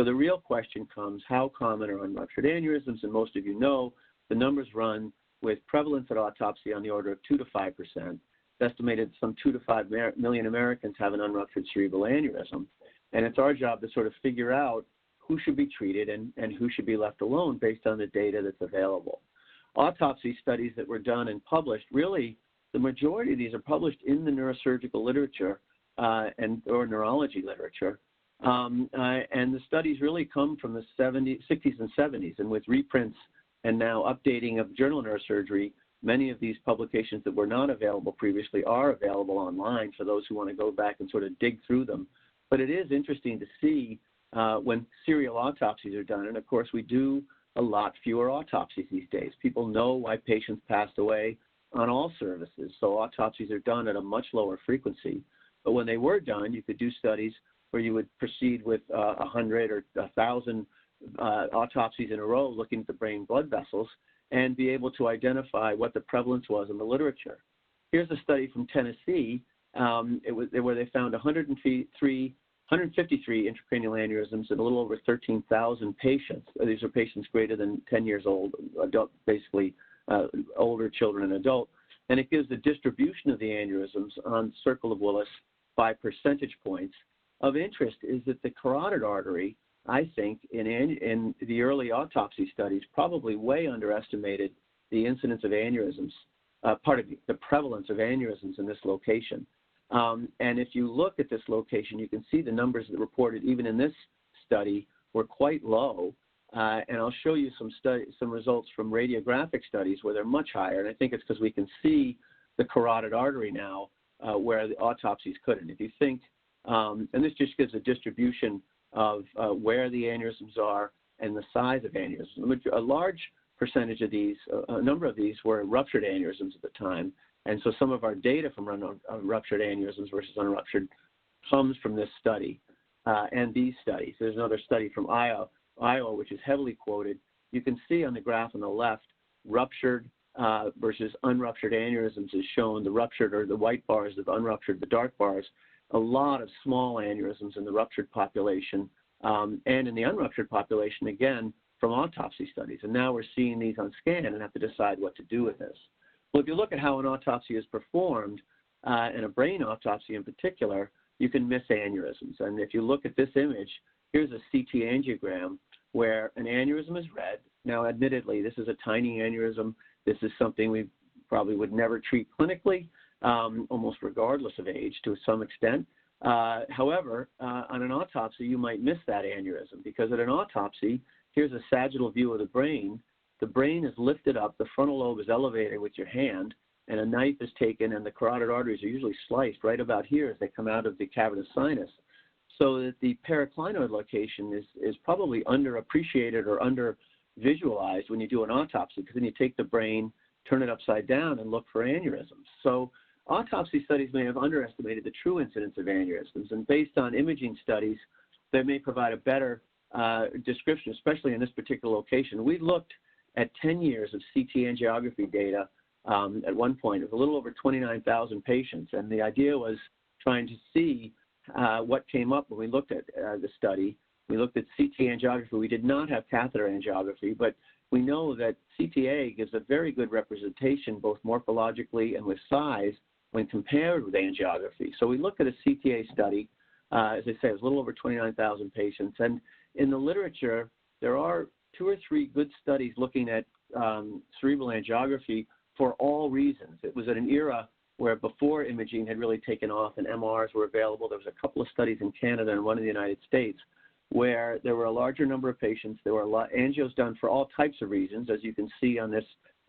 the real question comes, how common are unruptured aneurysms? And most of you know the numbers run with prevalence at autopsy on the order of 2 to 5%. It's estimated some 2 to 5 million Americans have an unruptured cerebral aneurysm. And it's our job to sort of figure out who should be treated and who should be left alone based on the data that's available. Autopsy studies that were done and published, really, the majority of these are published in the neurosurgical literature or neurology literature. And the studies really come from the 60s and 70s, and with reprints and now updating of Journal of Neurosurgery, many of these publications that were not available previously are available online for those who want to go back and sort of dig through them. But it is interesting to see when serial autopsies are done, and of course we do a lot fewer autopsies these days. People know why patients passed away on all services, so autopsies are done at a much lower frequency. But when they were done, you could do studies where you would proceed with 100 or 1,000 autopsies in a row looking at the brain blood vessels and be able to identify what the prevalence was in the literature. Here's a study from Tennessee where they found 153 intracranial aneurysms in a little over 13,000 patients. These are patients greater than 10 years old, adult, basically older children and adults. And it gives the distribution of the aneurysms on Circle of Willis by percentage points. Of interest is that the carotid artery, I think, in the early autopsy studies, probably way underestimated the incidence of aneurysms, the prevalence of aneurysms in this location. And if you look at this location, you can see the numbers that reported even in this study were quite low. And I'll show you some results from radiographic studies where they're much higher. And I think it's because we can see the carotid artery now where the autopsies couldn't. If you think, and this just gives a distribution of where the aneurysms are and the size of aneurysms. A large percentage of these, a number of these were ruptured aneurysms at the time. And so some of our data from ruptured aneurysms versus unruptured comes from this study and these studies. There's another study from Iowa, which is heavily quoted. You can see on the graph on the left, ruptured versus unruptured aneurysms is shown. The ruptured are the white bars, the unruptured, the dark bars. A lot of small aneurysms in the ruptured population and in the unruptured population, again, from autopsy studies. And now we're seeing these on scan and have to decide what to do with this. Well, if you look at how an autopsy is performed, and a brain autopsy in particular, you can miss aneurysms. And if you look at this image, here's a CT angiogram where an aneurysm is red. Now, admittedly, this is a tiny aneurysm. This is something we probably would never treat clinically, almost regardless of age to some extent. However, on an autopsy, you might miss that aneurysm because at an autopsy, here's a sagittal view of the brain. The brain is lifted up, the frontal lobe is elevated with your hand, and a knife is taken, and the carotid arteries are usually sliced right about here as they come out of the cavernous sinus, so that the paraclinoid location is probably underappreciated or under-visualized when you do an autopsy, because then you take the brain, turn it upside down, and look for aneurysms. So autopsy studies may have underestimated the true incidence of aneurysms, and based on imaging studies, they may provide a better description, especially in this particular location. We looked at 10 years of CT angiography data at one point. It was a little over 29,000 patients, and the idea was trying to see what came up when we looked at the study. We looked at CT angiography. We did not have catheter angiography, but we know that CTA gives a very good representation, both morphologically and with size, when compared with angiography. So we looked at a CTA study. As I say, it was a little over 29,000 patients. And in the literature, there are 2 or 3 good studies looking at cerebral angiography for all reasons. It was at an era where before imaging had really taken off and MRs were available. There was a couple of studies in Canada and one in the United States where there were a larger number of patients. There were a lot angios done for all types of reasons, as you can see on this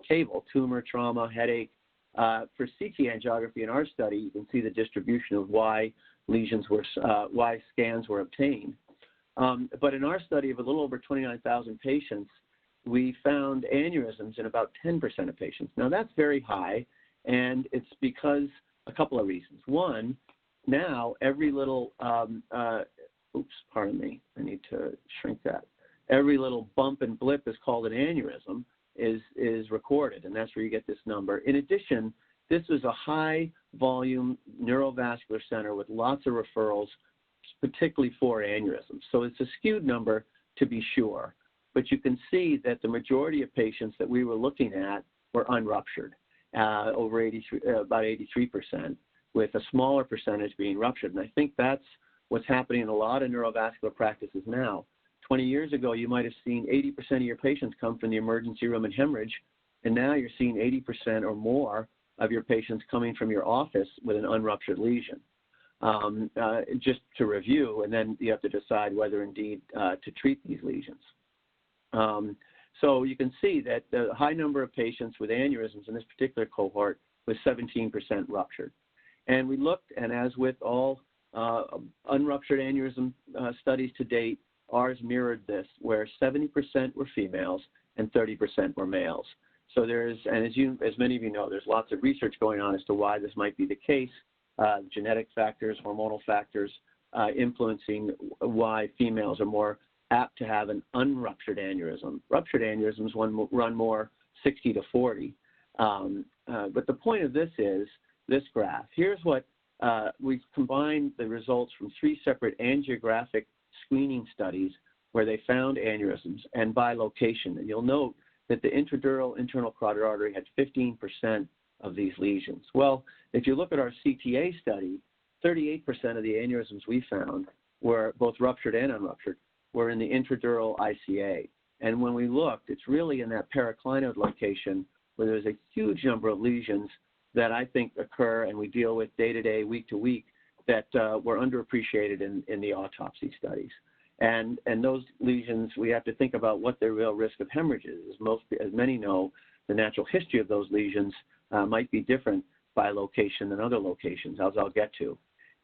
table: tumor, trauma, headache. For CT angiography in our study, you can see the distribution of why why scans were obtained. But in our study of a little over 29,000 patients, we found aneurysms in about 10% of patients. Now, that's very high, and it's because a couple of reasons. One, now every little, pardon me, I need to shrink that. Every little bump and blip is called an aneurysm, is recorded, and that's where you get this number. In addition, this was a high-volume neurovascular center with lots of referrals. particularly for aneurysms. So it's a skewed number to be sure, but you can see that the majority of patients that we were looking at were unruptured, about 83%, with a smaller percentage being ruptured. And I think that's what's happening in a lot of neurovascular practices now. 20 years ago, you might have seen 80% of your patients come from the emergency room and hemorrhage, and now you're seeing 80% or more of your patients coming from your office with an unruptured lesion. Just to review, and then you have to decide whether indeed to treat these lesions. So you can see that the high number of patients with aneurysms in this particular cohort was 17% ruptured. And we looked, and as with all unruptured aneurysm studies to date, ours mirrored this, where 70% were females and 30% were males. So there's, and as many of you know, there's lots of research going on as to why this might be the case. Genetic factors, hormonal factors influencing why females are more apt to have an unruptured aneurysm. Ruptured aneurysms run more 60 to 40. But the point of this is this graph. Here's what we've combined the results from 3 separate angiographic screening studies where they found aneurysms and by location. And you'll note that the intradural internal carotid artery had 15% of these lesions. Well, if you look at our CTA study, 38% of the aneurysms we found were both ruptured and unruptured, were in the intradural ICA. And when we looked, it's really in that paraclinoid location where there's a huge number of lesions that I think occur and we deal with day to day, week to week, that were underappreciated in the autopsy studies. And those lesions, we have to think about what their real risk of hemorrhage is. As many know, the natural history of those lesions might be different by location than other locations, as I'll get to.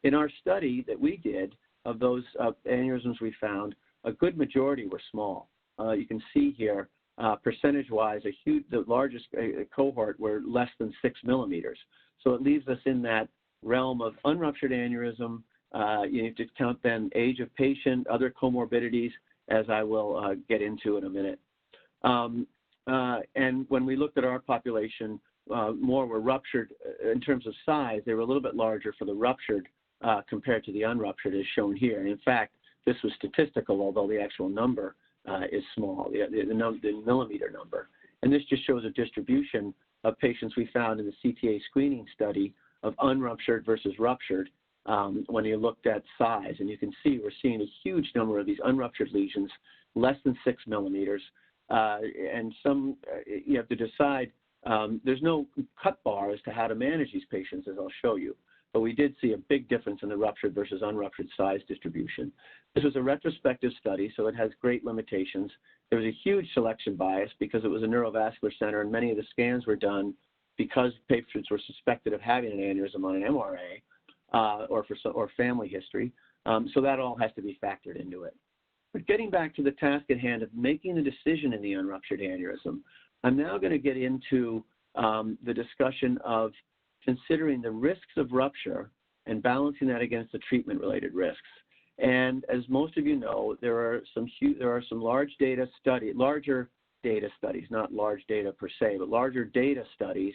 In our study that we did of those aneurysms we found, a good majority were small. You can see here, percentage-wise, the largest cohort were less than 6 millimeters. So it leaves us in that realm of unruptured aneurysm. You need to count then age of patient, other comorbidities, as I will get into in a minute. And when we looked at our population, more were ruptured in terms of size. They were a little bit larger for the ruptured compared to the unruptured, as shown here. And in fact, this was statistical, although the actual number is small, the millimeter number. And this just shows a distribution of patients we found in the CTA screening study of unruptured versus ruptured when you looked at size. And you can see we're seeing a huge number of these unruptured lesions, less than 6 millimeters. And some, you have to decide, there's no cut bar as to how to manage these patients, as I'll show you. But we did see a big difference in the ruptured versus unruptured size distribution. This was a retrospective study, so it has great limitations. There was a huge selection bias because it was a neurovascular center, and many of the scans were done because patients were suspected of having an aneurysm on an MRA or family history. So that all has to be factored into it. But getting back to the task at hand of making the decision in the unruptured aneurysm, I'm now going to get into the discussion of considering the risks of rupture and balancing that against the treatment-related risks. And as most of you know, there are some larger data studies, not large data per se, but larger data studies,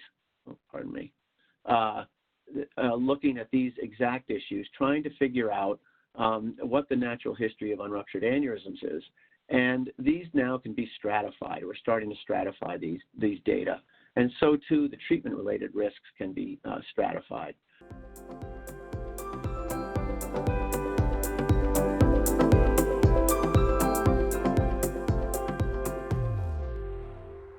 looking at these exact issues, trying to figure out what the natural history of unruptured aneurysms is. And these now can be stratified. We're starting to stratify these data. And so too, the treatment-related risks can be stratified.